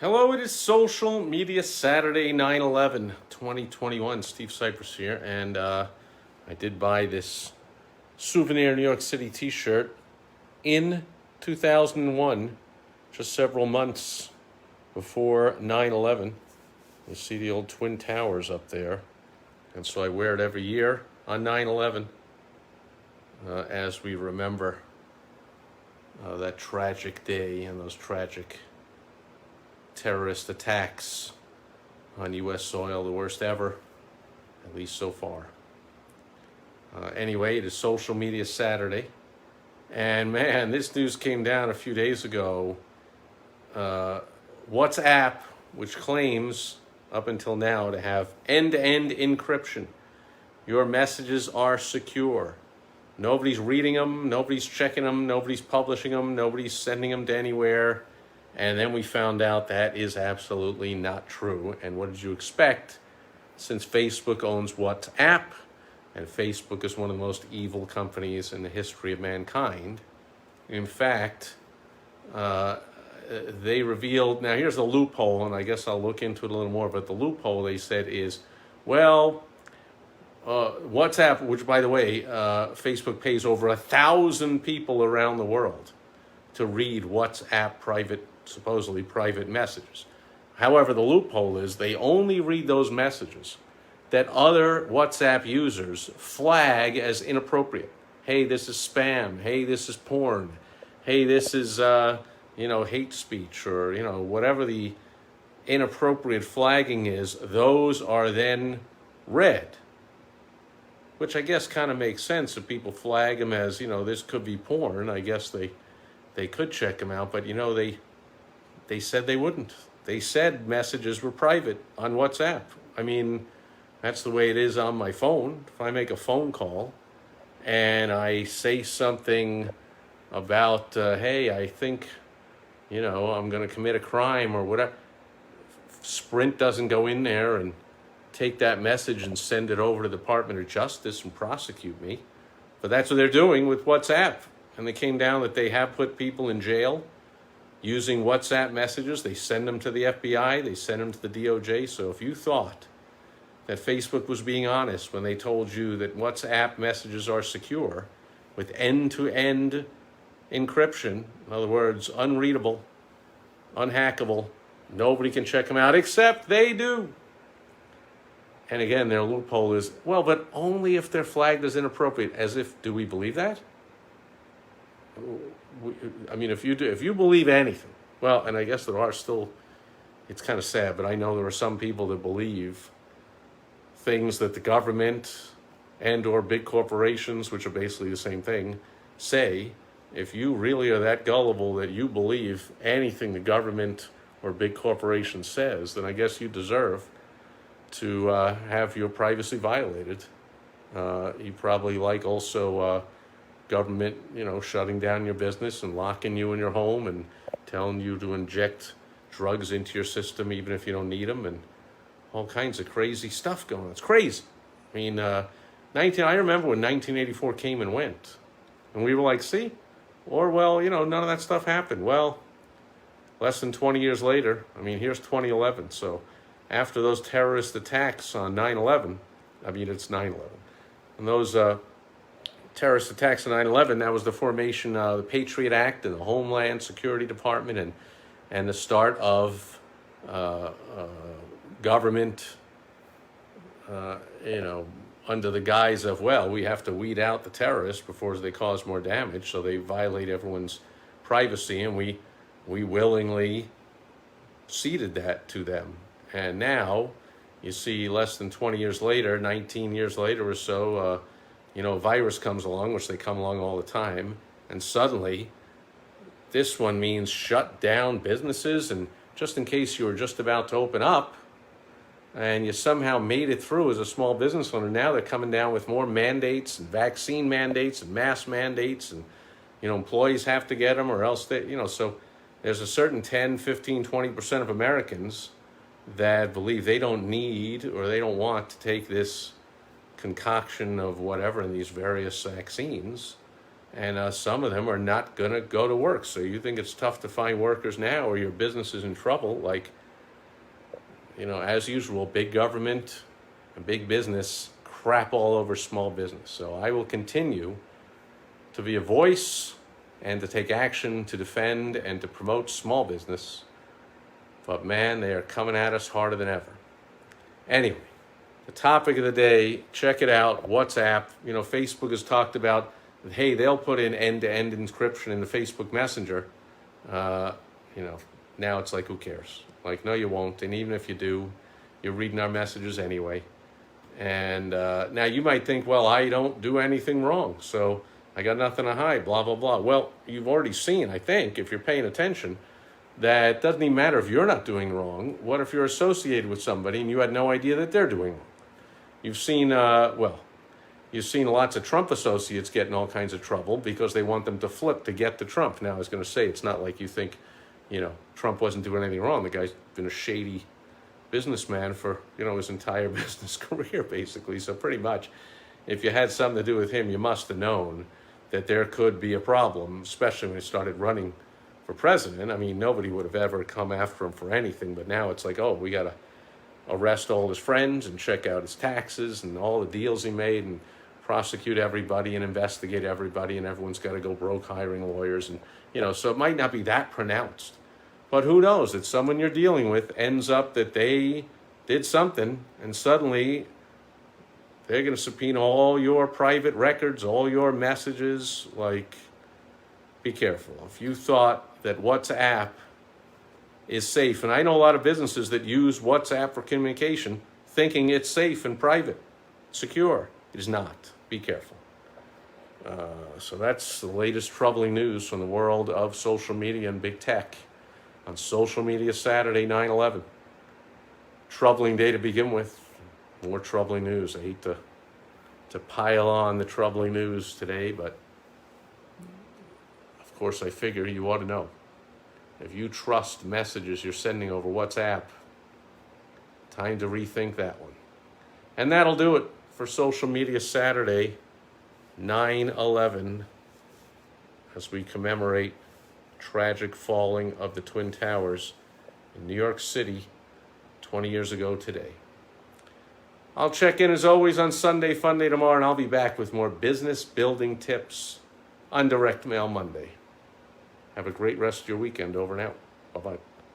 Hello, it is Social Media Saturday, 9/11/2021. Steve Sipress here, and I did buy this souvenir New York City t-shirt in 2001, just several months before 9/11. You see the old Twin Towers up there, and so I wear it every year on 9/11 as we remember that tragic day and those tragic terrorist attacks on U.S. soil, the worst ever, at least so far. Anyway, it is Social Media Saturday, and man, this news came down a few days ago. WhatsApp, which claims up until now to have end-to-end encryption. Your messages are secure. Nobody's reading them, nobody's checking them, nobody's publishing them, nobody's sending them to anywhere. And then we found out that is absolutely not true. And what did you expect? Since Facebook owns WhatsApp, and Facebook is one of the most evil companies in the history of mankind. In fact, they revealed, now here's the loophole, and I guess I'll look into it a little more, but the loophole they said is, well, WhatsApp, which by the way, Facebook pays over 1,000 people around the world to read WhatsApp supposedly private messages. However, the loophole is they only read those messages that other WhatsApp users flag as inappropriate. Hey, this is spam. Hey, this is porn. Hey, this is, hate speech, or, whatever the inappropriate flagging is, those are then read. Which I guess kind of makes sense if people flag them as, this could be porn. I guess they could check them out, but they said they wouldn't. They said messages were private on WhatsApp. I mean, that's the way it is on my phone. If I make a phone call and I say something about, hey, I think, I'm going to commit a crime or whatever, Sprint doesn't go in there and take that message and send it over to the Department of Justice and prosecute me. But that's what they're doing with WhatsApp. And they came down that they have put people in jail using WhatsApp messages. They send them to the FBI, they send them to the DOJ. So if you thought that Facebook was being honest when they told you that WhatsApp messages are secure with end-to-end encryption, in other words, unreadable, unhackable, nobody can check them out except they do. And again, their loophole is, well, but only if they're flagged as inappropriate. As if, do we believe that? I mean, if you believe anything, well, and I guess there are still, it's kind of sad, but I know there are some people that believe things that the government and or big corporations, which are basically the same thing, say. If you really are that gullible that you believe anything the government or big corporation says, then I guess you deserve to have your privacy violated. You probably like also government, shutting down your business and locking you in your home and telling you to inject drugs into your system even if you don't need them, and all kinds of crazy stuff going on. It's crazy. I mean, I remember when 1984 came and went, and we were like, see? Or, well, none of that stuff happened. Well, less than 20 years later, I mean, here's 2011, so after those terrorist attacks on 9/11, it's 9/11, and those terrorist attacks on 9/11, that was the formation of the Patriot Act and the Homeland Security Department, and the start of government, under the guise of, well, we have to weed out the terrorists before they cause more damage, so they violate everyone's privacy, and we willingly ceded that to them. And now, you see, less than 20 years later, 19 years later or so, a virus comes along, which they come along all the time, and suddenly this one means shut down businesses. And just in case you were just about to open up and you somehow made it through as a small business owner, now they're coming down with more mandates and vaccine mandates and mask mandates, and employees have to get them or else they, so there's a certain 10, 15, 20% of Americans that believe they don't need or they don't want to take this concoction of whatever in these various vaccines, And some of them are not going to go to work. So you think it's tough to find workers now, or your business is in trouble? Like, as usual, big government and big business crap all over small business. So I will continue to be a voice and to take action to defend and to promote small business. But man, they are coming at us harder than ever. Anyway, the topic of the day, check it out, WhatsApp. Facebook has talked about, hey, they'll put in end-to-end encryption in the Facebook Messenger. Now it's like, who cares? Like, no, you won't. And even if you do, you're reading our messages anyway. And now you might think, well, I don't do anything wrong, so I got nothing to hide, blah, blah, blah. Well, you've already seen, I think, if you're paying attention, that it doesn't even matter if you're not doing wrong. What if you're associated with somebody and you had no idea that they're doing wrong? You've seen, you've seen lots of Trump associates get in all kinds of trouble because they want them to flip to get to Trump. Now, I was going to say, it's not like you think, Trump wasn't doing anything wrong. The guy's been a shady businessman for, his entire business career, basically. So pretty much, if you had something to do with him, you must have known that there could be a problem, especially when he started running for president. I mean, nobody would have ever come after him for anything, but now it's like, oh, we got to arrest all his friends and check out his taxes and all the deals he made and prosecute everybody and investigate everybody, and everyone's got to go broke hiring lawyers. And, so it might not be that pronounced. But who knows? That someone you're dealing with ends up that they did something, and suddenly they're going to subpoena all your private records, all your messages. Like, be careful. If you thought that WhatsApp is safe, and I know a lot of businesses that use WhatsApp for communication thinking it's safe and private, secure. It is not. Be careful. So that's the latest troubling news from the world of social media and big tech on Social Media Saturday, 9/11. Troubling day to begin with. More troubling news. I hate to pile on the troubling news today, but of course I figure you ought to know. If you trust messages you're sending over WhatsApp, time to rethink that one. And that'll do it for Social Media Saturday, 9/11, as we commemorate tragic falling of the Twin Towers in New York City 20 years ago today. I'll check in as always on Sunday Fun Day tomorrow, and I'll be back with more business building tips on Direct Mail Monday. Have a great rest of your weekend. Over and out. Bye-bye.